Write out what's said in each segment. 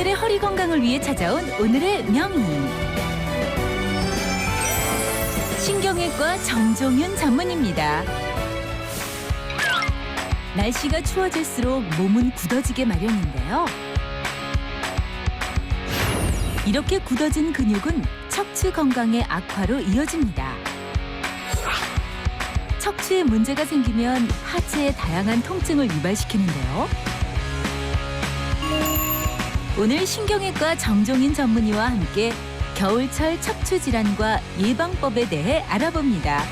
어르신들의 허리 건강을 위해 찾아온 오늘의 명의. 신경외과 정종윤 전문입니다. 날씨가 추워질수록 몸은 굳어지게 마련인데요. 이렇게 굳어진 근육은 척추 건강의 악화로 이어집니다. 척추에 문제가 생기면 하체에 다양한 통증을 유발시키는데요. 오늘 신경외과 정종인 전문의와 함께 겨울철 척추 질환과 예방법에 대해 알아봅니다.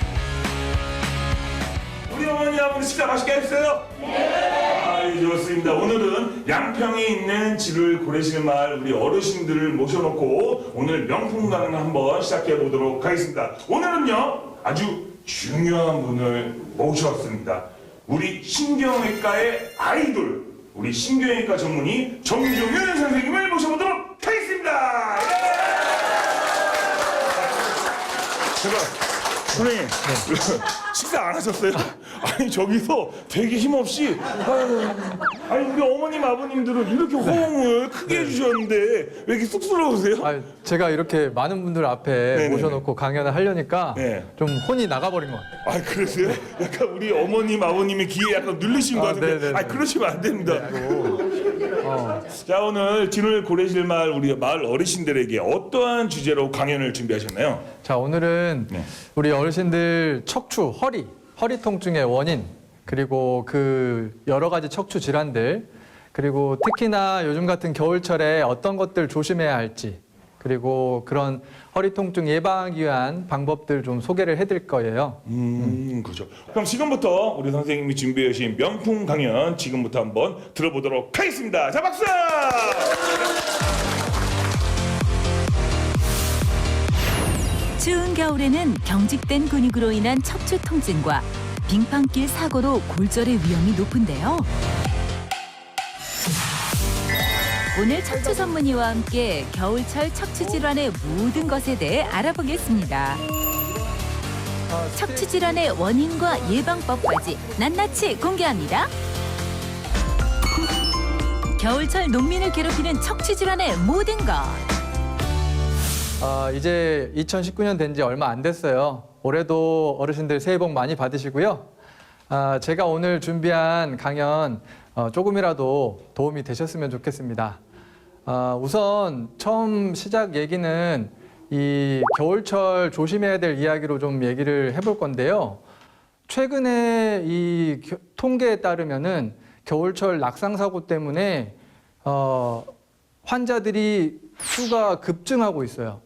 우리 어머니 아버지 식사 맛있게 했어요? 네. 아유, 좋습니다. 오늘은 양평에 있는 지를 고래실 마을 우리 어르신들을 모셔놓고 오늘 명품 강연 한번 시작해 보도록 하겠습니다. 오늘은요 아주 중요한 분을 모셔왔습니다. 우리 신경외과의 아이돌, 우리 신경외과 전문의 정종윤 선생님을 모셔보도록 하겠습니다. 제가 선생님 식사 안 하셨어요? 아니 저기서 되게 힘없이 아니 우리 어머님 아버님들은 이렇게 호응을 크게 해주셨는데 왜 이렇게 쑥스러우세요? 제가 이렇게 많은 분들 앞에 네네네. 모셔놓고 강연을 하려니까 네. 좀 혼이 나가버린 것 같아요. 아 그러세요? 약간 우리 어머님 아버님의 귀에 약간 눌리신 것 같은데 네네네. 그러시면 안 됩니다. 자 오늘 진월 고래실 마을 우리 마을 어르신들에게 어떠한 주제로 강연을 준비하셨나요? 자, 오늘은 네. 우리 어르신들 척추, 허리 통증의 원인, 그리고 그 여러 가지 척추 질환들, 그리고 특히나 요즘 같은 겨울철에 어떤 것들 조심해야 할지, 그리고 그런 허리 통증 예방하기 위한 방법들 좀 소개를 해드릴 거예요. 그렇죠. 그럼 지금부터 우리 선생님이 준비해 주신 명품 강연 지금부터 한번 들어보도록 하겠습니다. 자, 박수! 추운 겨울에는 경직된 근육으로 인한 척추 통증과 빙판길 사고로 골절의 위험이 높은데요. 오늘 척추 전문의와 함께 겨울철 척추 질환의 모든 것에 대해 알아보겠습니다. 척추 질환의 원인과 예방법까지 낱낱이 공개합니다. 겨울철 농민을 괴롭히는 척추 질환의 모든 것. 이제 2019년 된 지 얼마 안 됐어요. 올해도 어르신들 새해 복 많이 받으시고요. 제가 오늘 준비한 강연 조금이라도 도움이 되셨으면 좋겠습니다. 우선 처음 시작 얘기는 이 겨울철 조심해야 될 이야기로 좀 얘기를 해볼 건데요. 최근에 이 통계에 따르면은 겨울철 낙상사고 때문에 환자들이 수가 급증하고 있어요.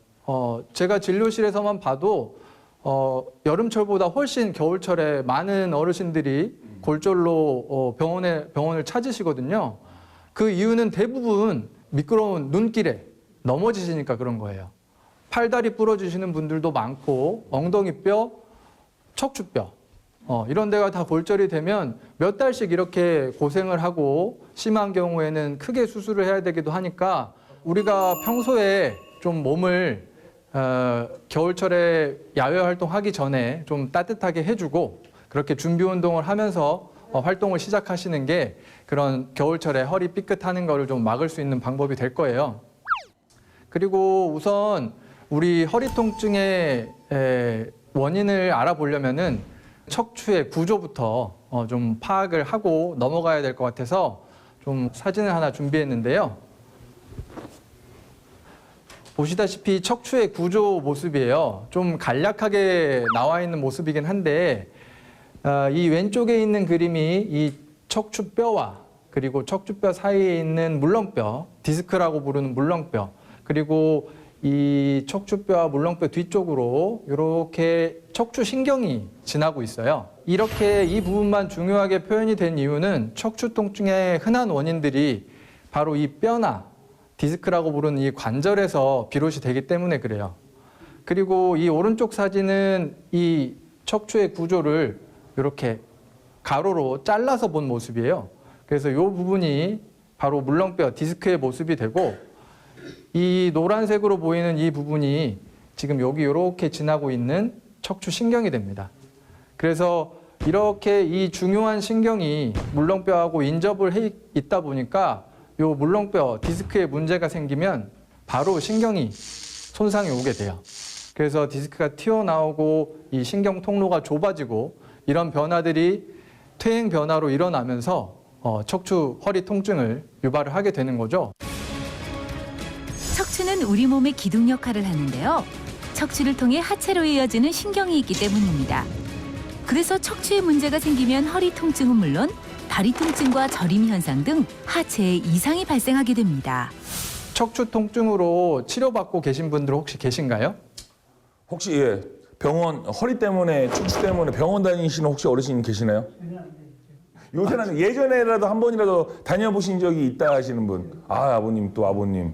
제가 진료실에서만 봐도 여름철보다 훨씬 겨울철에 많은 어르신들이 골절로 병원을 찾으시거든요. 그 이유는 대부분 미끄러운 눈길에 넘어지시니까 그런 거예요. 팔다리 부러지시는 분들도 많고 엉덩이뼈, 척추뼈 이런 데가 다 골절이 되면 몇 달씩 이렇게 고생을 하고 심한 경우에는 크게 수술을 해야 되기도 하니까 우리가 평소에 좀 몸을 겨울철에 야외 활동하기 전에 좀 따뜻하게 해주고 그렇게 준비 운동을 하면서 활동을 시작하시는 게 그런 겨울철에 허리 삐끗하는 거를 좀 막을 수 있는 방법이 될 거예요. 그리고 우선 우리 허리 통증의 원인을 알아보려면은 척추의 구조부터 좀 파악을 하고 넘어가야 될 것 같아서 좀 사진을 하나 준비했는데요. 보시다시피 척추의 구조 모습이에요. 좀 간략하게 나와 있는 모습이긴 한데 이 왼쪽에 있는 그림이 이 척추뼈와 그리고 척추뼈 사이에 있는 물렁뼈, 디스크라고 부르는 물렁뼈, 그리고 이 척추뼈와 물렁뼈 뒤쪽으로 이렇게 척추신경이 지나고 있어요. 이렇게 이 부분만 중요하게 표현이 된 이유는 척추 통증의 흔한 원인들이 바로 이 뼈나 디스크라고 부르는 이 관절에서 비롯이 되기 때문에 그래요. 그리고 이 오른쪽 사진은 이 척추의 구조를 이렇게 가로로 잘라서 본 모습이에요. 그래서 이 부분이 바로 물렁뼈, 디스크의 모습이 되고 이 노란색으로 보이는 이 부분이 지금 여기 이렇게 지나고 있는 척추신경이 됩니다. 그래서 이렇게 이 중요한 신경이 물렁뼈하고 인접을 해 있다 보니까 요 물렁뼈 디스크에 문제가 생기면 바로 신경이 손상이 오게 돼요. 그래서 디스크가 튀어나오고 이 신경 통로가 좁아지고 이런 변화들이 퇴행 변화로 일어나면서 척추 허리 통증을 유발을 하게 되는 거죠. 척추는 우리 몸의 기둥 역할을 하는데요. 척추를 통해 하체로 이어지는 신경이 있기 때문입니다. 그래서 척추에 문제가 생기면 허리 통증은 물론 다리 통증과 저림 현상 등 하체에 이상이 발생하게 됩니다. 척추 통증으로 치료받고 계신 분들 혹시 계신가요? 혹시 예, 병원 허리 때문에 척추 때문에 병원 다니시는 혹시 어르신 계시나요? 요새는 예전에라도 한 번이라도 다녀보신 적이 있다 하시는 분. 아 아버님 또 아버님.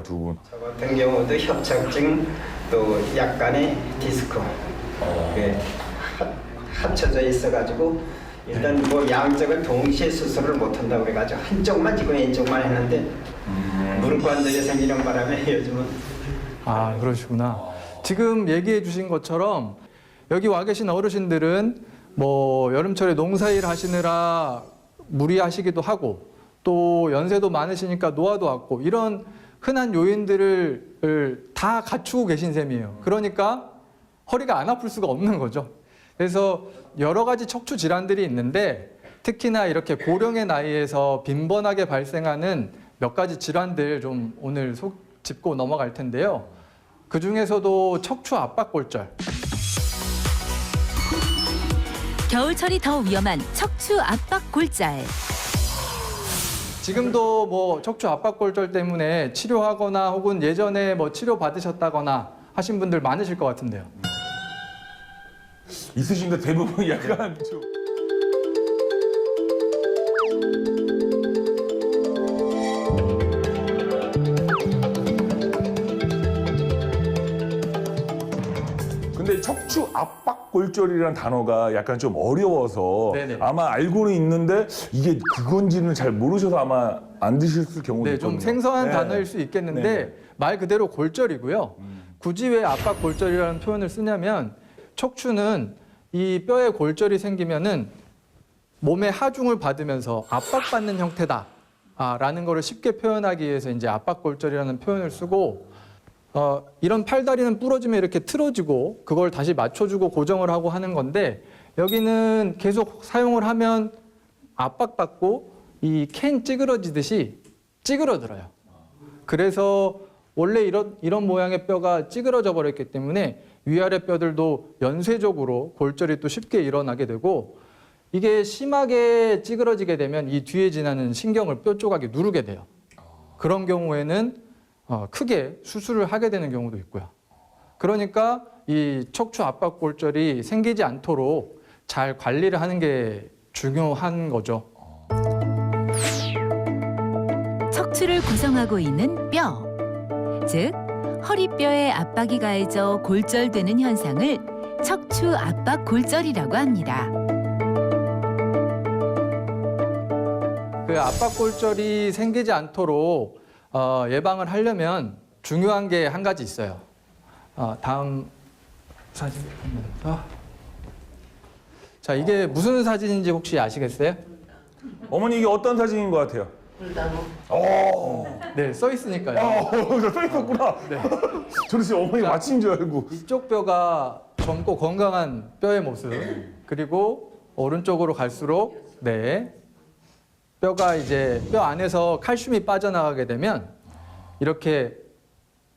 두 분. 저 같은 경우도 협착증 또 약간의 디스크 합쳐져 있어가지고 일단 뭐 양쪽을 동시에 수술을 못한다고 그래가지고 한쪽만 지금 왼쪽만 했는데 무릎 관절이 생기는 바람에 요즘은 아, 그러시구나. 지금 얘기해 주신 것처럼 여기 와 계신 어르신들은 뭐 여름철에 농사일 하시느라 무리하시기도 하고 또 연세도 많으시니까 노화도 왔고 이런 흔한 요인들을 다 갖추고 계신 셈이에요. 그러니까 허리가 안 아플 수가 없는 거죠. 그래서 여러 가지 척추 질환들이 있는데 특히나 이렇게 고령의 나이에서 빈번하게 발생하는 몇 가지 질환들 좀 오늘 짚고 넘어갈 텐데요. 그 중에서도 척추 압박골절. 겨울철이 더 위험한 척추 압박골절. 지금도 뭐 척추 압박골절 때문에 치료하거나 혹은 예전에 뭐 치료 받으셨다거나 하신 분들 많으실 것 같은데요. 있으신데 대부분 약간 좀. 근데 척추 압박골절이라는 단어가 약간 좀 어려워서 네네. 아마 알고는 있는데 이게 그건지는 잘 모르셔서 아마 안 드셨을 경우도 네, 있거든요. 좀 생소한 네. 단어일 수 있겠는데 네. 말 그대로 골절이고요. 굳이 왜 압박골절이라는 표현을 쓰냐면 척추는 이 뼈에 골절이 생기면은 몸의 하중을 받으면서 압박받는 형태다라는 거를 쉽게 표현하기 위해서 이제 압박골절이라는 표현을 쓰고 이런 팔다리는 부러지면 이렇게 틀어지고 그걸 다시 맞춰주고 고정을 하고 하는 건데 여기는 계속 사용을 하면 압박받고 이 캔 찌그러지듯이 찌그러들어요. 그래서 원래 이런 모양의 뼈가 찌그러져 버렸기 때문에 위아래 뼈들도 연쇄적으로 골절이 또 쉽게 일어나게 되고 이게 심하게 찌그러지게 되면 이 뒤에 지나는 신경을 뼈 조각이 누르게 돼요. 그런 경우에는 크게 수술을 하게 되는 경우도 있고요. 그러니까 이 척추 압박골절이 생기지 않도록 잘 관리를 하는 게 중요한 거죠. 척추를 구성하고 있는 뼈. 즉, 허리뼈에 압박이 가해져 골절되는 현상을 척추 압박골절이라고 합니다. 그 압박골절이 생기지 않도록 예방을 하려면 중요한 게 한 가지 있어요. 다음 사진 한번 더. 자, 이게 무슨 사진인지 혹시 아시겠어요? 어머니 이게 어떤 사진인 것 같아요? 네, 써 있으니까요. 써 있었구나. 네. 저는 진짜 어머니 마침인 줄 알고. 이쪽 뼈가 젊고 건강한 뼈의 모습. 그리고 오른쪽으로 갈수록 네. 뼈가 이제 뼈 안에서 칼슘이 빠져나가게 되면 이렇게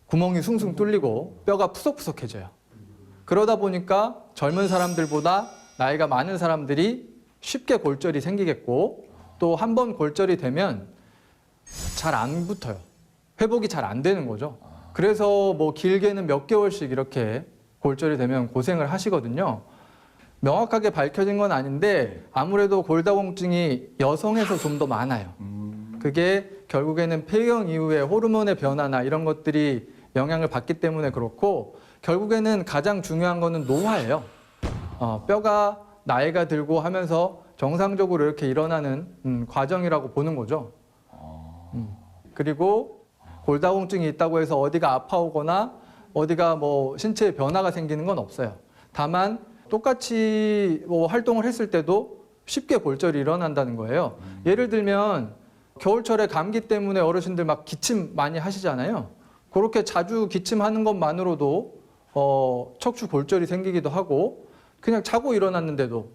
구멍이 숭숭 뚫리고 뼈가 푸석푸석해져요. 그러다 보니까 젊은 사람들보다 나이가 많은 사람들이 쉽게 골절이 생기겠고 또 한 번 골절이 되면 잘 안 붙어요. 회복이 잘 안 되는 거죠. 그래서 뭐 길게는 몇 개월씩 이렇게 골절이 되면 고생을 하시거든요. 명확하게 밝혀진 건 아닌데 아무래도 골다공증이 여성에서 좀 더 많아요. 그게 결국에는 폐경 이후에 호르몬의 변화나 이런 것들이 영향을 받기 때문에 그렇고 결국에는 가장 중요한 거는 노화예요. 뼈가 나이가 들고 하면서 정상적으로 이렇게 일어나는 과정이라고 보는 거죠. 그리고 골다공증이 있다고 해서 어디가 아파오거나 어디가 뭐 신체에 변화가 생기는 건 없어요. 다만 똑같이 뭐 활동을 했을 때도 쉽게 골절이 일어난다는 거예요. 예를 들면 겨울철에 감기 때문에 어르신들 막 기침 많이 하시잖아요. 그렇게 자주 기침하는 것만으로도 척추 골절이 생기기도 하고 그냥 자고 일어났는데도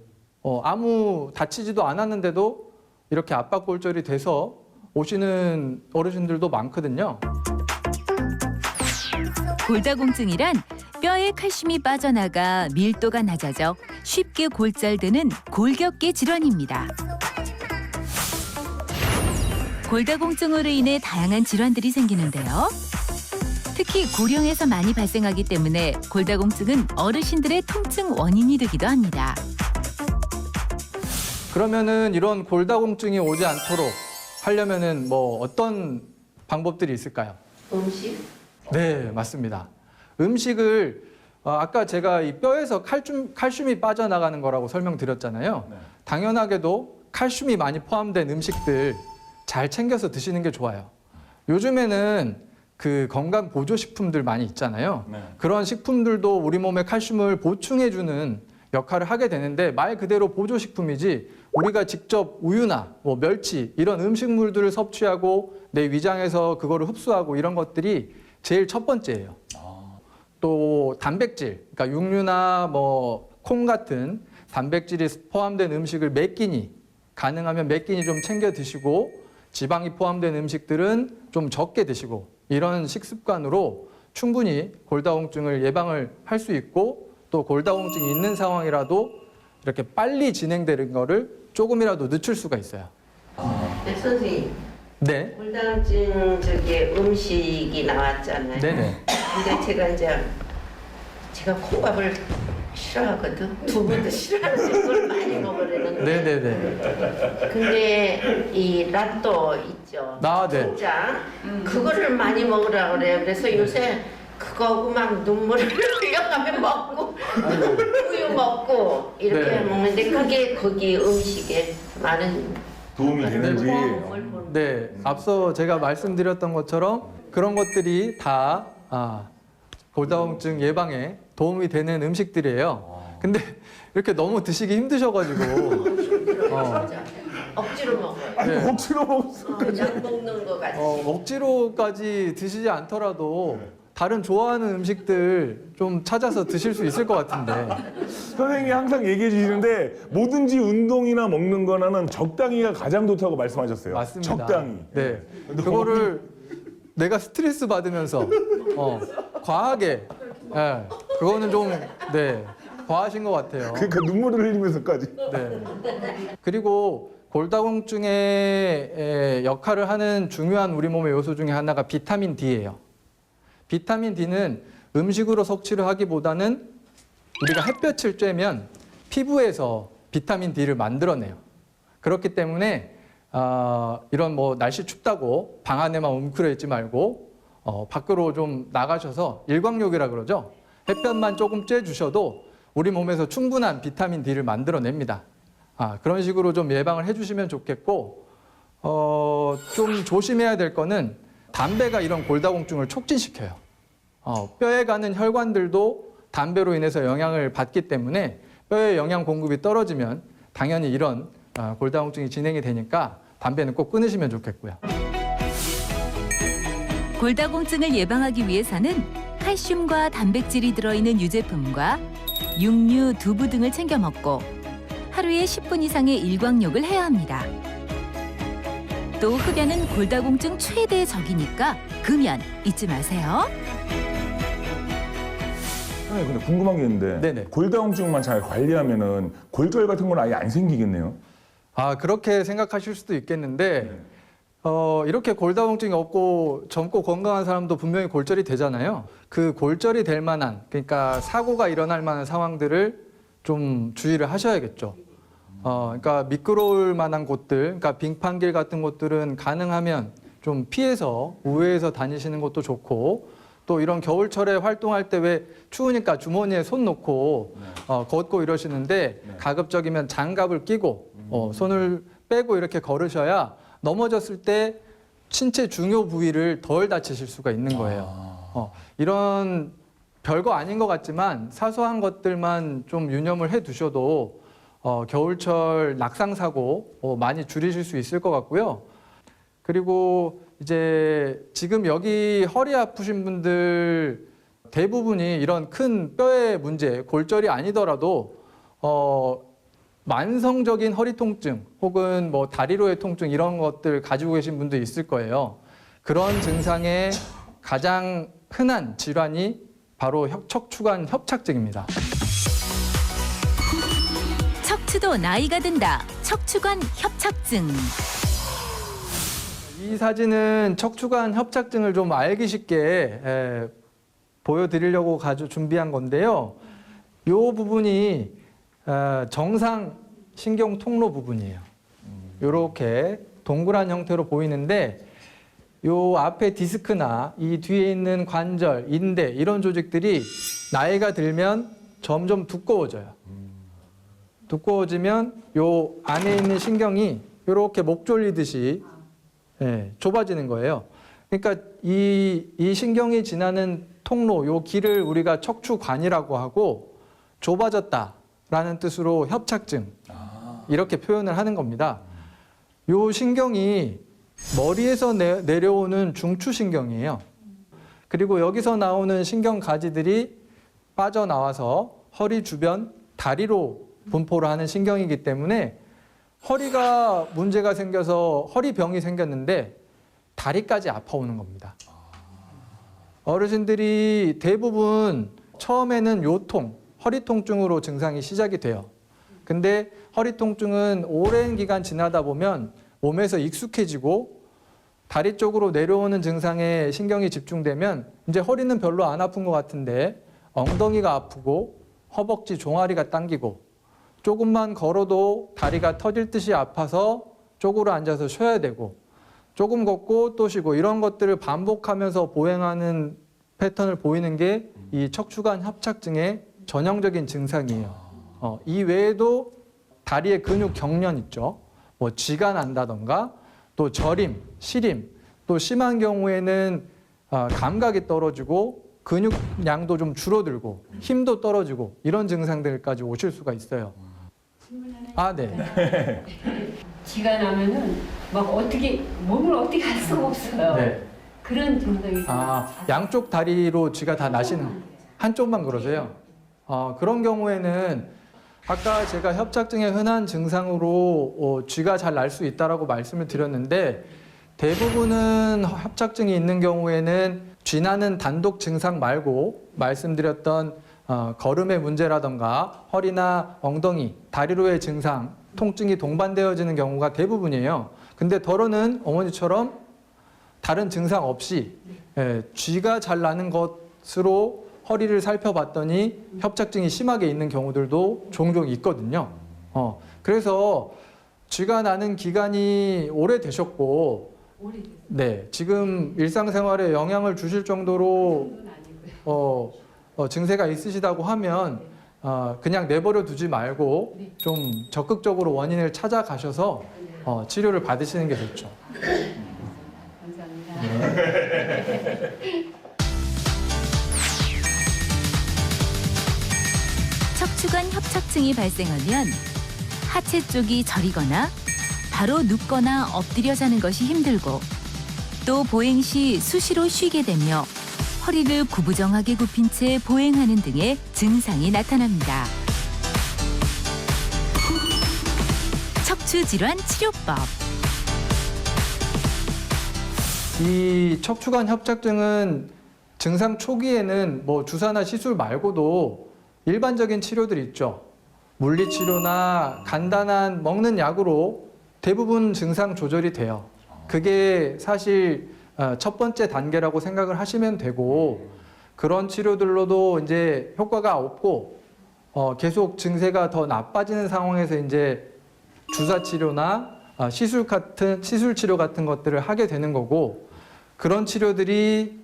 아무 다치지도 않았는데도 이렇게 압박골절이 돼서 오시는 어르신들도 많거든요. 골다공증이란 뼈에 칼슘이 빠져나가 밀도가 낮아져 쉽게 골절되는 골격계 질환입니다. 골다공증으로 인해 다양한 질환들이 생기는데요. 특히 고령에서 많이 발생하기 때문에 골다공증은 어르신들의 통증 원인이 되기도 합니다. 그러면은 이런 골다공증이 오지 않도록 하려면은 뭐 어떤 방법들이 있을까요? 음식? 네, 맞습니다. 음식을 아까 제가 이 뼈에서 칼슘이 빠져나가는 거라고 설명드렸잖아요. 네. 당연하게도 칼슘이 많이 포함된 음식들 잘 챙겨서 드시는 게 좋아요. 요즘에는 그 건강 보조 식품들 많이 있잖아요. 네. 그런 식품들도 우리 몸에 칼슘을 보충해주는 역할을 하게 되는데 말 그대로 보조 식품이지 우리가 직접 우유나 뭐 멸치 이런 음식물들을 섭취하고 내 위장에서 그거를 흡수하고 이런 것들이 제일 첫 번째예요. 또 단백질, 그러니까 육류나 뭐 콩 같은 단백질이 포함된 음식을 몇 끼니 가능하면 몇 끼니 좀 챙겨 드시고 지방이 포함된 음식들은 좀 적게 드시고 이런 식습관으로 충분히 골다공증을 예방을 할 수 있고 또 골다공증이 있는 상황이라도 이렇게 빨리 진행되는 거를 조금이라도 늦출 수가 있어요. 네, 선생님. 네. 골다공증 음식이 나왔잖아요. 네네. 근데 제가 콩밥을 싫어하거든. 두부도 싫어하는데 그걸 많이 먹으려는데. 네네네. 근데 이 라또 있죠. 네. 진짜 그거를 많이 먹으라고 그래요. 그래서 요새 그거하고 막 눈물을 흘려가며 먹고 우유 먹고 이렇게 네. 먹는데 그게 거기 음식에 많은 도움이 되는지. 네, 앞서 제가 말씀드렸던 것처럼 그런 것들이 다 골다공증 예방에 도움이 되는 음식들이에요. 근데 이렇게 너무 드시기 힘드셔가지고 진짜 억지로 먹어요. 네. 억지로 먹었어. 약 먹는 거 같이. 억지로까지 드시지 않더라도 다른 좋아하는 음식들 좀 찾아서 드실 수 있을 것 같은데. 선생님이 항상 얘기해 주시는데 뭐든지 운동이나 먹는 거는 적당히가 가장 좋다고 말씀하셨어요. 맞습니다. 적당히. 네. 그거를 내가 스트레스 받으면서 과하게, 그거는 좀 과하신 것 같아요. 그러니까 눈물을 흘리면서까지. 네. 그리고 골다공증의 역할을 하는 중요한 우리 몸의 요소 중에 하나가 비타민 D예요. 비타민 D는 음식으로 섭취를 하기보다는 우리가 햇볕을 쬐면 피부에서 비타민 D를 만들어내요. 그렇기 때문에 이런 뭐 날씨 춥다고 방 안에만 웅크려 있지 말고 밖으로 좀 나가셔서 일광욕이라 그러죠. 햇볕만 조금 쬐주셔도 우리 몸에서 충분한 비타민 D를 만들어냅니다. 그런 식으로 좀 예방을 해주시면 좋겠고 좀 조심해야 될 거는 담배가 이런 골다공증을 촉진시켜요. 뼈에 가는 혈관들도 담배로 인해서 영향을 받기 때문에 뼈의 영양 공급이 떨어지면 당연히 이런 골다공증이 진행이 되니까 담배는 꼭 끊으시면 좋겠고요. 골다공증을 예방하기 위해서는 칼슘과 단백질이 들어있는 유제품과 육류, 두부 등을 챙겨 먹고 하루에 10분 이상의 일광욕을 해야 합니다. 또 흡연은 골다공증 최대의 적이니까 금연 잊지 마세요. 근데 궁금한 게 있는데 네네. 골다공증만 잘 관리하면은 골절 같은 건 아예 안 생기겠네요. 그렇게 생각하실 수도 있겠는데 이렇게 골다공증이 없고 젊고 건강한 사람도 분명히 골절이 되잖아요. 그 골절이 될 만한, 그러니까 사고가 일어날 만한 상황들을 좀 주의를 하셔야겠죠. 그러니까 미끄러울 만한 곳들, 그러니까 빙판길 같은 곳들은 가능하면 좀 피해서 우회해서 다니시는 것도 좋고, 또 이런 겨울철에 활동할 때 왜 추우니까 주머니에 손 놓고 걷고 이러시는데 가급적이면 장갑을 끼고 손을 빼고 이렇게 걸으셔야 넘어졌을 때 신체 중요 부위를 덜 다치실 수가 있는 거예요. 이런 별거 아닌 것 같지만 사소한 것들만 좀 유념을 해 두셔도 겨울철 낙상 사고 많이 줄이실 수 있을 것 같고요. 그리고 이제 지금 여기 허리 아프신 분들 대부분이 이런 큰 뼈의 문제, 골절이 아니더라도 만성적인 허리 통증 혹은 뭐 다리로의 통증 이런 것들 가지고 계신 분도 있을 거예요. 그런 증상의 가장 흔한 질환이 바로 척추관 협착증입니다. 척추도 나이가 든다. 척추관 협착증. 이 사진은 척추관 협착증을 좀 알기 쉽게 보여드리려고 준비한 건데요. 이 부분이 정상 신경 통로 부분이에요. 이렇게 동그란 형태로 보이는데 이 앞에 디스크나 이 뒤에 있는 관절, 인대 이런 조직들이 나이가 들면 점점 두꺼워져요. 두꺼워지면 이 안에 있는 신경이 이렇게 목 졸리듯이 좁아지는 거예요. 그러니까 이 신경이 지나는 통로, 요 길을 우리가 척추관이라고 하고 좁아졌다라는 뜻으로 협착증 이렇게 표현을 하는 겁니다. 요 신경이 머리에서 내려오는 중추신경이에요. 그리고 여기서 나오는 신경 가지들이 빠져나와서 허리 주변 다리로 분포를 하는 신경이기 때문에 허리가 문제가 생겨서 허리병이 생겼는데 다리까지 아파오는 겁니다. 어르신들이 대부분 처음에는 요통, 허리 통증으로 증상이 시작이 돼요. 근데 허리 통증은 오랜 기간 지나다 보면 몸에서 익숙해지고 다리 쪽으로 내려오는 증상에 신경이 집중되면 이제 허리는 별로 안 아픈 것 같은데 엉덩이가 아프고 허벅지 종아리가 당기고 조금만 걸어도 다리가 터질 듯이 아파서 쪼그려 앉아서 쉬어야 되고 조금 걷고 또 쉬고 이런 것들을 반복하면서 보행하는 패턴을 보이는 게 이 척추관 협착증의 전형적인 증상이에요. 이 외에도 다리의 근육 경련 있죠. 뭐 쥐가 난다던가 또 저림, 시림, 또 심한 경우에는 감각이 떨어지고 근육량도 좀 줄어들고 힘도 떨어지고 이런 증상들까지 오실 수가 있어요. 아, 네. 쥐가 나면은 막 어떻게 몸을 어떻게 할 수가 없어요. 네. 그런 증상이 있어요. 양쪽 다리로 쥐가 다 나시는 한쪽만 그러세요? 그런 경우에는 아까 제가 협착증의 흔한 증상으로 쥐가 잘 날 수 있다라고 말씀을 드렸는데 대부분은 협착증이 있는 경우에는 쥐 나는 단독 증상 말고 말씀드렸던 걸음의 문제라던가 허리나 엉덩이, 다리로의 증상, 통증이 동반되어지는 경우가 대부분이에요. 근데 덜어는 어머니처럼 다른 증상 없이 쥐가 잘 나는 것으로 허리를 살펴봤더니 협착증이 심하게 있는 경우들도 종종 있거든요. 그래서 쥐가 나는 기간이 오래되셨고 네, 지금 일상생활에 영향을 주실 정도로 증세가 있으시다고 하면 그냥 내버려 두지 말고 좀 적극적으로 원인을 찾아가셔서 치료를 받으시는 게 좋죠. 감사합니다. 척추관 협착증이 발생하면 하체 쪽이 저리거나 바로 눕거나 엎드려 자는 것이 힘들고 또 보행 시 수시로 쉬게 되며 허리를 구부정하게 굽힌 채 보행하는 등의 증상이 나타납니다. 척추 질환 치료법. 이 척추관 협착증은 증상 초기에는 뭐 주사나 시술 말고도 일반적인 치료들이 있죠. 물리치료나 간단한 먹는 약으로 대부분 증상 조절이 돼요. 그게 사실 첫 번째 단계라고 생각을 하시면 되고 그런 치료들로도 이제 효과가 없고 계속 증세가 더 나빠지는 상황에서 이제 주사 치료나 시술 치료 같은 것들을 하게 되는 거고 그런 치료들이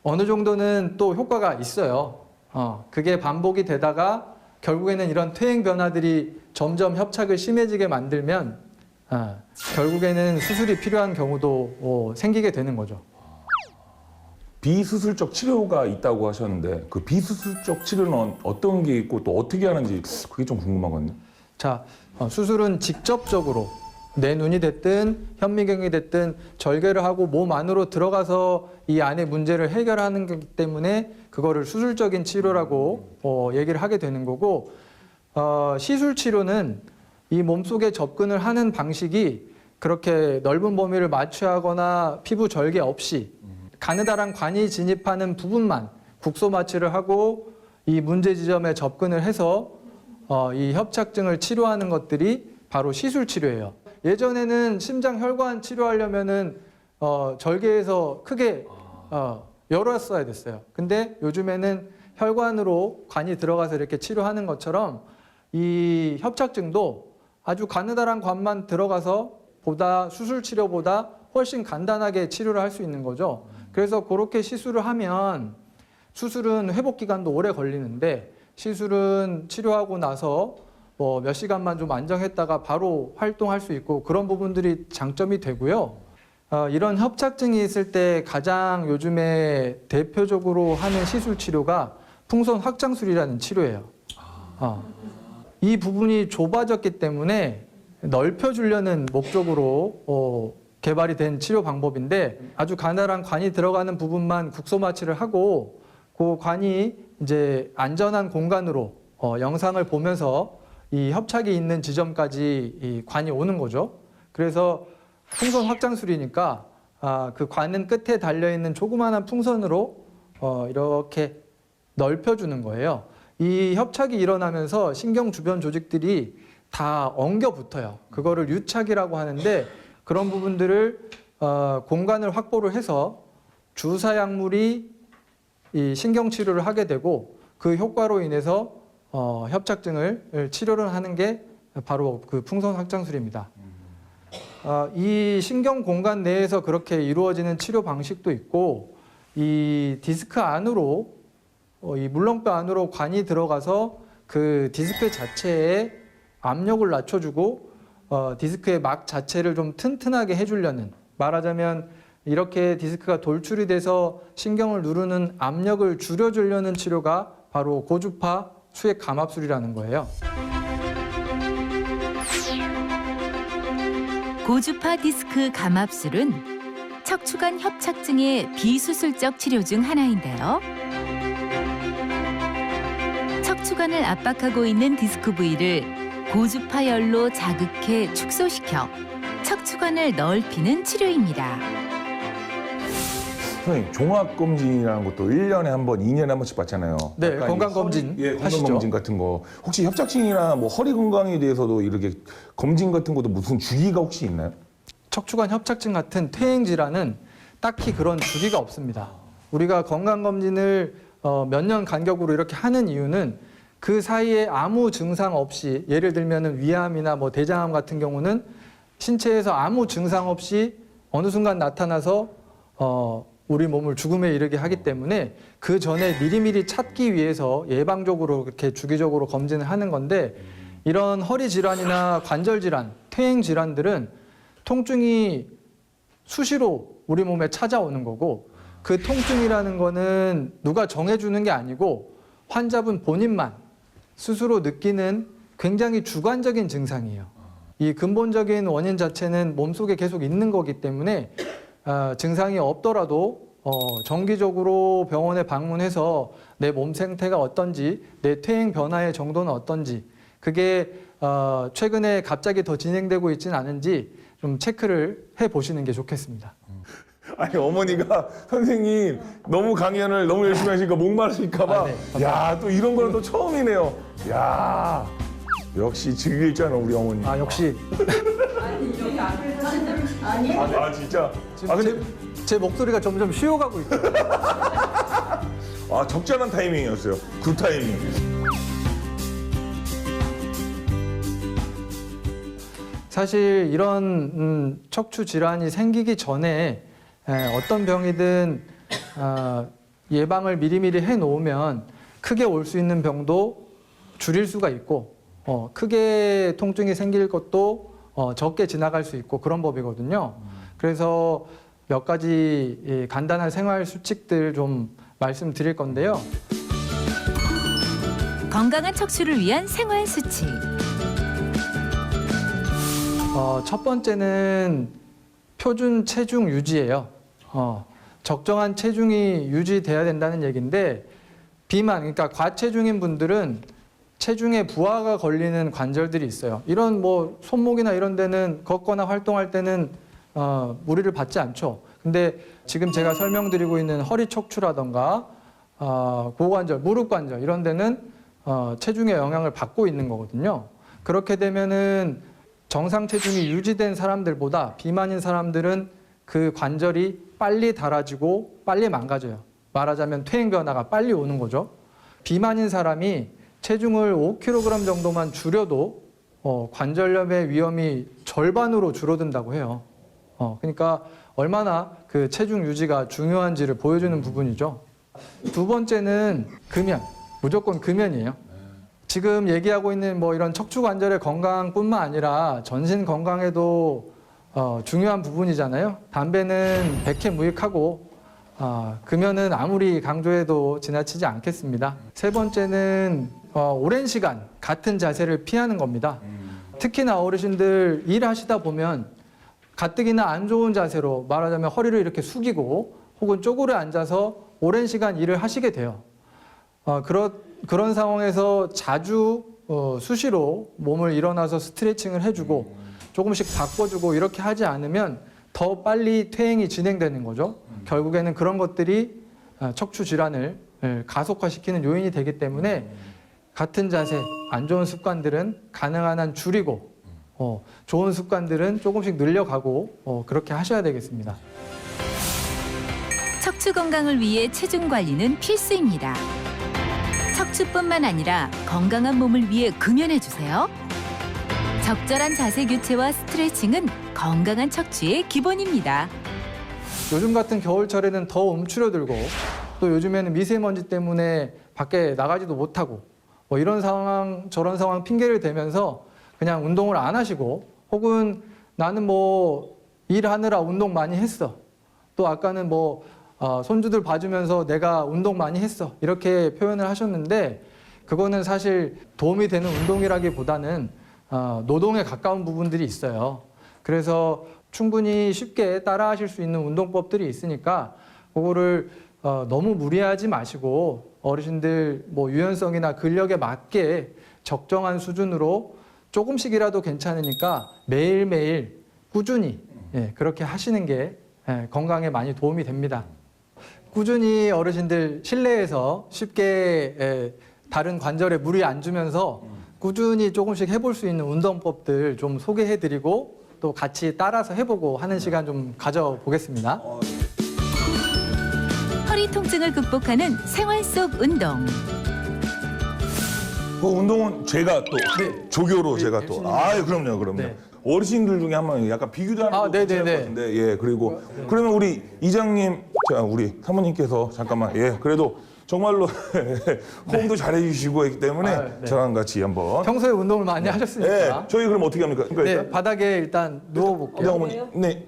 어느 정도는 또 효과가 있어요. 그게 반복이 되다가 결국에는 이런 퇴행 변화들이 점점 협착을 심해지게 만들면 결국에는 수술이 필요한 경우도 생기게 되는 거죠. 비수술적 치료가 있다고 하셨는데 그 비수술적 치료는 어떤 게 있고 또 어떻게 하는지 그게 좀 궁금하거든요. 자, 수술은 직접적으로 내 눈이 됐든 현미경이 됐든 절개를 하고 몸 안으로 들어가서 이 안의 문제를 해결하는 거기 때문에 그거를 수술적인 치료라고 얘기를 하게 되는 거고, 시술 치료는 이 몸속에 접근을 하는 방식이 그렇게 넓은 범위를 마취하거나 피부 절개 없이 가느다란 관이 진입하는 부분만 국소 마취를 하고 이 문제 지점에 접근을 해서 이 협착증을 치료하는 것들이 바로 시술 치료예요. 예전에는 심장 혈관 치료하려면은 절개해서 크게 열었어야 됐어요. 근데 요즘에는 혈관으로 관이 들어가서 이렇게 치료하는 것처럼 이 협착증도 아주 가느다란 관만 들어가서 보다 수술 치료보다 훨씬 간단하게 치료를 할 수 있는 거죠. 그래서 그렇게 시술을 하면 수술은 회복 기간도 오래 걸리는데 시술은 치료하고 나서 뭐 몇 시간만 좀 안정했다가 바로 활동할 수 있고 그런 부분들이 장점이 되고요. 이런 협착증이 있을 때 가장 요즘에 대표적으로 하는 시술 치료가 풍선 확장술이라는 치료예요. 이 부분이 좁아졌기 때문에 넓혀주려는 목적으로 개발이 된 치료 방법인데 아주 가느다란 관이 들어가는 부분만 국소 마취를 하고 그 관이 이제 안전한 공간으로 영상을 보면서 이 협착이 있는 지점까지 이 관이 오는 거죠. 그래서 풍선 확장술이니까 그 관은 끝에 달려있는 조그마한 풍선으로 이렇게 넓혀주는 거예요. 이 협착이 일어나면서 신경 주변 조직들이 다 엉겨 붙어요. 그거를 유착이라고 하는데 그런 부분들을 공간을 확보를 해서 주사 약물이 이 신경 치료를 하게 되고 그 효과로 인해서 협착증을 치료를 하는 게 바로 그 풍선 확장술입니다. 이 신경 공간 내에서 그렇게 이루어지는 치료 방식도 있고 이 디스크 안으로 이 물렁뼈 안으로 관이 들어가서 그 디스크 자체에 압력을 낮춰주고 디스크의 막 자체를 좀 튼튼하게 해주려는, 말하자면 이렇게 디스크가 돌출이 돼서 신경을 누르는 압력을 줄여주려는 치료가 바로 고주파 수액 감압술이라는 거예요. 고주파 디스크 감압술은 척추관 협착증의 비수술적 치료 중 하나인데요. 척추관을 압박하고 있는 디스크 부위를 고주파 열로 자극해 축소시켜 척추관을 넓히는 치료입니다. 선생님, 종합검진이라는 것도 1년에 한 번, 2년에 한 번씩 받잖아요. 네, 약간 건강검진 하시죠. 건강검진 같은 거. 혹시 협착증이나 뭐 허리 건강에 대해서도 이렇게 검진 같은 것도 무슨 주기가 혹시 있나요? 척추관 협착증 같은 퇴행 질환은 딱히 그런 주기가 없습니다. 우리가 건강검진을 몇 년 간격으로 이렇게 하는 이유는 그 사이에 아무 증상 없이, 예를 들면 위암이나 뭐 대장암 같은 경우는 신체에서 아무 증상 없이 어느 순간 나타나서 우리 몸을 죽음에 이르게 하기 때문에 그 전에 미리미리 찾기 위해서 예방적으로 그렇게 주기적으로 검진을 하는 건데, 이런 허리 질환이나 관절 질환, 퇴행 질환들은 통증이 수시로 우리 몸에 찾아오는 거고, 그 통증이라는 거는 누가 정해주는 게 아니고 환자분 본인만 스스로 느끼는 굉장히 주관적인 증상이에요. 이 근본적인 원인 자체는 몸속에 계속 있는 거기 때문에 증상이 없더라도 정기적으로 병원에 방문해서 내 몸 상태가 어떤지, 내 퇴행 변화의 정도는 어떤지, 그게 최근에 갑자기 더 진행되고 있지는 않은지 좀 체크를 해보시는 게 좋겠습니다. 아니, 어머니가 선생님 너무 강연을 너무 열심히 하시니까 목마르실까봐 네, 야, 또 이런 거는 또 처음이네요. 야, 역시 즐길 줄 아는 우리 어머니. 역시 아, 진짜. 지금 근데 제 목소리가 점점 쉬어가고 있어요. 적절한 타이밍이었어요. 그 타이밍. 사실 이런 척추 질환이 생기기 전에 어떤 병이든 예방을 미리미리 해놓으면 크게 올 수 있는 병도 줄일 수가 있고, 크게 통증이 생길 것도 적게 지나갈 수 있고 그런 법이거든요. 그래서 몇 가지 간단한 생활 수칙들 좀 말씀드릴 건데요. 건강한 척추를 위한 생활 수칙. 첫 번째는 표준 체중 유지예요. 적정한 체중이 유지돼야 된다는 얘기인데 비만, 그러니까 과체중인 분들은 체중에 부하가 걸리는 관절들이 있어요. 이런 뭐 손목이나 이런 데는 걷거나 활동할 때는 무리를 받지 않죠. 근데 지금 제가 설명드리고 있는 허리 척추라던가 고관절, 무릎 관절 이런 데는 체중의 영향을 받고 있는 거거든요. 그렇게 되면은 정상 체중이 유지된 사람들보다 비만인 사람들은 그 관절이 빨리 닳아지고 빨리 망가져요. 말하자면 퇴행 변화가 빨리 오는 거죠. 비만인 사람이 체중을 5kg 정도만 줄여도 관절염의 위험이 절반으로 줄어든다고 해요. 그러니까 얼마나 그 체중 유지가 중요한지를 보여주는 부분이죠. 두 번째는 금연, 무조건 금연이에요. 지금 얘기하고 있는 뭐 이런 척추 관절의 건강뿐만 아니라 전신 건강에도 중요한 부분이잖아요. 담배는 백해무익하고 금연은 아무리 강조해도 지나치지 않겠습니다. 세 번째는 오랜 시간 같은 자세를 피하는 겁니다. 특히나 어르신들 일하시다 보면 가뜩이나 안 좋은 자세로 말하자면 허리를 이렇게 숙이고 혹은 쪼그려 앉아서 오랜 시간 일을 하시게 돼요. 그런 상황에서 자주 수시로 몸을 일어나서 스트레칭을 해주고 조금씩 바꿔주고 이렇게 하지 않으면 더 빨리 퇴행이 진행되는 거죠. 결국에는 그런 것들이 척추 질환을 가속화시키는 요인이 되기 때문에 같은 자세, 안 좋은 습관들은 가능한 한 줄이고 좋은 습관들은 조금씩 늘려가고 그렇게 하셔야 되겠습니다. 척추 건강을 위해 체중 관리는 필수입니다. 척추뿐만 아니라 건강한 몸을 위해 금연해 주세요. 적절한 자세 교체와 스트레칭은 건강한 척추의 기본입니다. 요즘 같은 겨울철에는 더 움츠려들고 또 요즘에는 미세먼지 때문에 밖에 나가지도 못하고 뭐 이런 상황 저런 상황 핑계를 대면서 그냥 운동을 안 하시고 혹은 나는 뭐 일하느라 운동 많이 했어. 또 아까는 뭐 손주들 봐주면서 내가 운동 많이 했어. 이렇게 표현을 하셨는데 그거는 사실 도움이 되는 운동이라기보다는 노동에 가까운 부분들이 있어요. 그래서 충분히 쉽게 따라하실 수 있는 운동법들이 있으니까 그거를 너무 무리하지 마시고 어르신들 뭐 유연성이나 근력에 맞게 적정한 수준으로 조금씩이라도 괜찮으니까 매일매일 꾸준히 그렇게 하시는 게 건강에 많이 도움이 됩니다. 꾸준히 어르신들 실내에서 쉽게 다른 관절에 무리 안 주면서 꾸준히 조금씩 해볼 수 있는 운동법들 좀 소개해드리고 또 같이 따라서 해보고 하는 시간 좀 가져보겠습니다. 허리 통증을 극복하는 생활 속 운동. 그 운동은 제가 또 조교로 제가 또 그럼요. 네. 어르신들 중에 한 번 약간 비교도 하는 거 괜찮을 것 같은데 그리고 그러면 우리 이장님, 자 우리 사모님께서 잠깐만 그래도 정말로 호응도 잘해주시고 했기 때문에 저랑 같이 한번 평소에 운동을 많이 하셨으니까 저희 그럼 어떻게 합니까? 그러니까 일단 바닥에 일단 누워볼게요. 어머니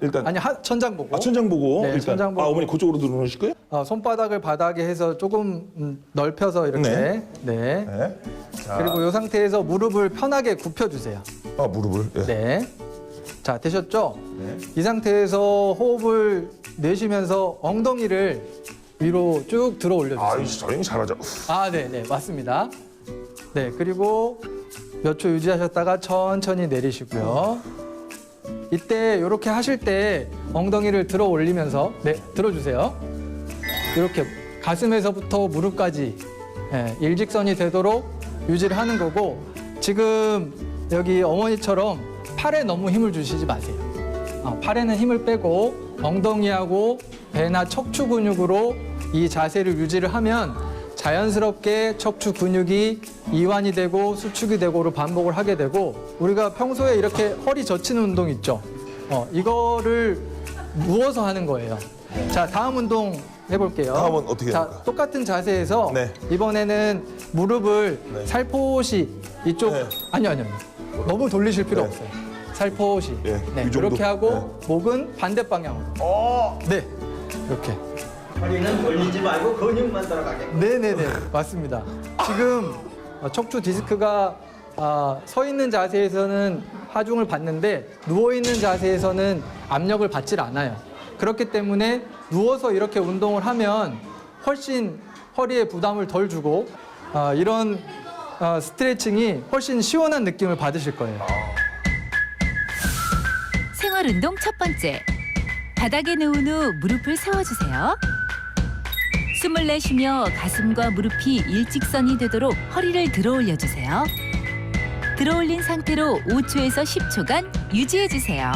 일단 아니 천장 보고 천장 보고 네, 일단 천장 보고. 어머니 그쪽으로 들어오실 거예요? 손바닥을 바닥에 해서 조금 넓혀서 이렇게 자, 그리고 이 상태에서 무릎을 편하게 굽혀주세요. 무릎을 네. 자, 되셨죠? 네. 이 상태에서 호흡을 내쉬면서 엉덩이를 위로 쭉 들어 올려주세요. 저희 잘하죠. 네, 맞습니다. 네, 그리고 몇 초 유지하셨다가 천천히 내리시고요. 이때 이렇게 하실 때 엉덩이를 들어 올리면서 들어주세요. 이렇게 가슴에서부터 무릎까지 일직선이 되도록 유지를 하는 거고 지금 여기 어머니처럼 팔에 너무 힘을 주시지 마세요. 팔에는 힘을 빼고 엉덩이하고 배나 척추 근육으로 이 자세를 유지를 하면 자연스럽게 척추 근육이 이완이 되고 수축이 되고를 반복을 하게 되고 우리가 평소에 이렇게 허리 젖히는 운동 있죠. 이거를 누워서 하는 거예요. 자, 다음 운동 해볼게요. 다음은 어떻게 자, 합니까? 똑같은 자세에서 네. 이번에는 무릎을 살포시 이쪽 아니요. 너무 돌리실 필요 없어요. 살포시. 이 정도? 이렇게 하고 목은 반대 방향으로. 네. 이렇게. 허리는 돌리지 말고 근육만 돌아가게. 네네네. 맞습니다. 지금 척추 디스크가 서 있는 자세에서는 하중을 받는데 누워있는 자세에서는 압력을 받질 않아요. 그렇기 때문에 누워서 이렇게 운동을 하면 훨씬 허리에 부담을 덜 주고 이런 스트레칭이 훨씬 시원한 느낌을 받으실 거예요. 생활운동 첫 번째. 바닥에 누운 후 무릎을 세워주세요. 숨을 내쉬며 가슴과 무릎이 일직선이 되도록 허리를 들어 올려주세요. 들어 올린 상태로 5초에서 10초간 유지해주세요.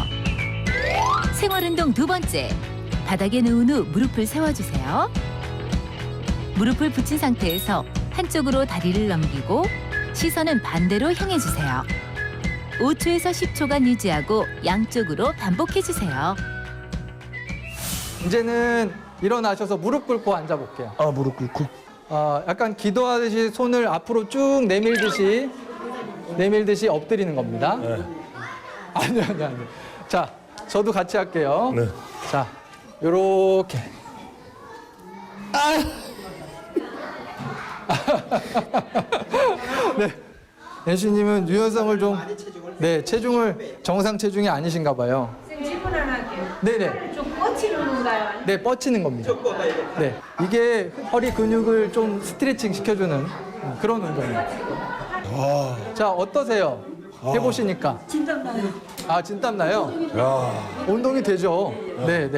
생활운동 두 번째. 바닥에 누운 후 무릎을 세워주세요. 무릎을 붙인 상태에서 한쪽으로 다리를 넘기고 시선은 반대로 향해주세요. 5초에서 10초간 유지하고 양쪽으로 반복해주세요. 이제는 일어나셔서 무릎 꿇고 앉아볼게요. 무릎 꿇고. 약간 기도하듯이 손을 앞으로 쭉 내밀듯이 엎드리는 겁니다. 네. 아니요. 자, 저도 같이 할게요. 네. 자, 요렇게. 네. 연수님은 유연성을 좀, 체중을 정상 체중이 아니신가 봐요. 선생님 질문 하나 할게요. 네네. 좀 뻗치는 건가요? 네, 뻗치는 겁니다. 네, 이게 허리 근육을 좀 스트레칭 시켜주는 그런 운동이에요. 자, 어떠세요? 해보시니까. 진땀 나요. 진땀 나요? 야. 운동이 되죠? 네.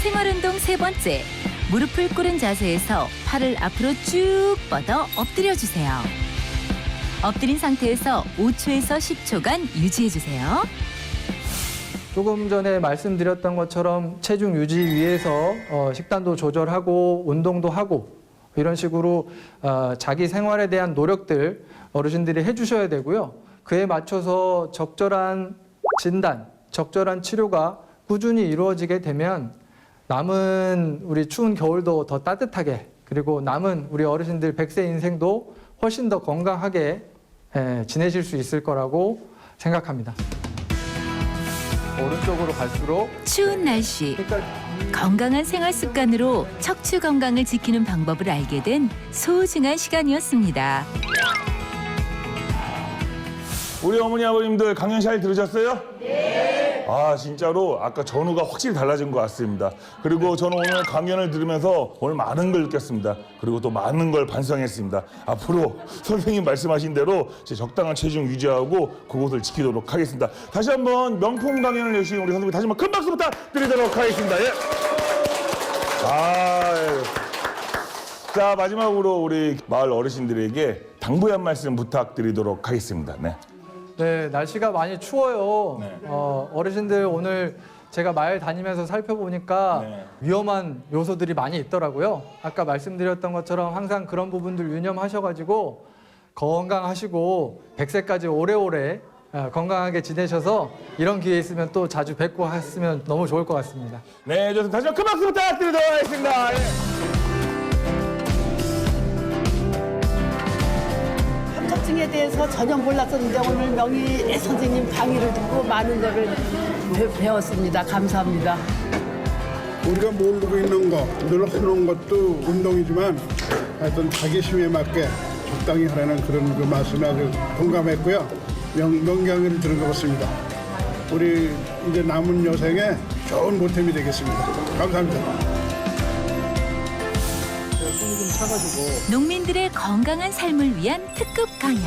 생활운동 세 번째. 무릎을 꿇은 자세에서 팔을 앞으로 쭉 뻗어 엎드려주세요. 엎드린 상태에서 5초에서 10초간 유지해주세요. 조금 전에 말씀드렸던 것처럼 체중 유지 위해서 식단도 조절하고 운동도 하고 이런 식으로 자기 생활에 대한 노력들 어르신들이 해주셔야 되고요. 그에 맞춰서 적절한 진단, 적절한 치료가 꾸준히 이루어지게 되면 남은 우리 추운 겨울도 더 따뜻하게 그리고 남은 우리 어르신들 100세 인생도 훨씬 더 건강하게 지내실 수 있을 거라고 생각합니다. 오른쪽으로 갈수록 추운 날씨, 건강한 생활 습관으로 척추 건강을 지키는 방법을 알게 된 소중한 시간이었습니다. 우리 어머니 아버님들 강연 잘 들으셨어요? 네. 진짜로 아까 전후가 확실히 달라진 것 같습니다. 그리고 저는 오늘 강연을 들으면서 오늘 많은 걸 느꼈습니다. 그리고 또 많은 걸 반성했습니다. 앞으로 선생님 말씀하신 대로 제 적당한 체중 유지하고 그것을 지키도록 하겠습니다. 다시 한번 명품 강연을 해주신 우리 선생님 다시 한번 큰 박수 부탁드리도록 하겠습니다. 예. 자, 마지막으로 우리 마을 어르신들에게 당부의 한 말씀 부탁드리도록 하겠습니다. 네, 날씨가 많이 추워요. 네. 어르신들 오늘 제가 마을 다니면서 살펴보니까 네. 위험한 요소들이 많이 있더라고요. 아까 말씀드렸던 것처럼 항상 그런 부분들 유념하셔가지고 건강하시고 100세까지 오래오래 건강하게 지내셔서 이런 기회 있으면 또 자주 뵙고 하시면 너무 좋을 것 같습니다. 네, 좋습니다. 다시 한번 큰 박수 부탁드리도록 하겠습니다. 예. 합병증에 대해서 전혀 몰랐었는데 오늘 명희 선생님 강의를 듣고 많은 거를 배웠습니다. 감사합니다. 우리가 모르고 있는 거, 늘 하는 것도 운동이지만 하여튼 자기심에 맞게 적당히 하라는 그런 그 말씀에 아주 공감했고요. 명강의를 들은 것 같습니다. 우리 이제 남은 여생에 좋은 보탬이 되겠습니다. 감사합니다. 농민들의 건강한 삶을 위한 특급 강연.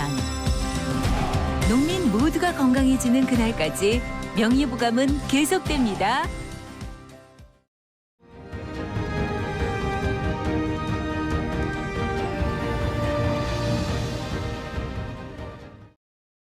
농민 모두가 건강해지는 그날까지 명예보감은 계속됩니다.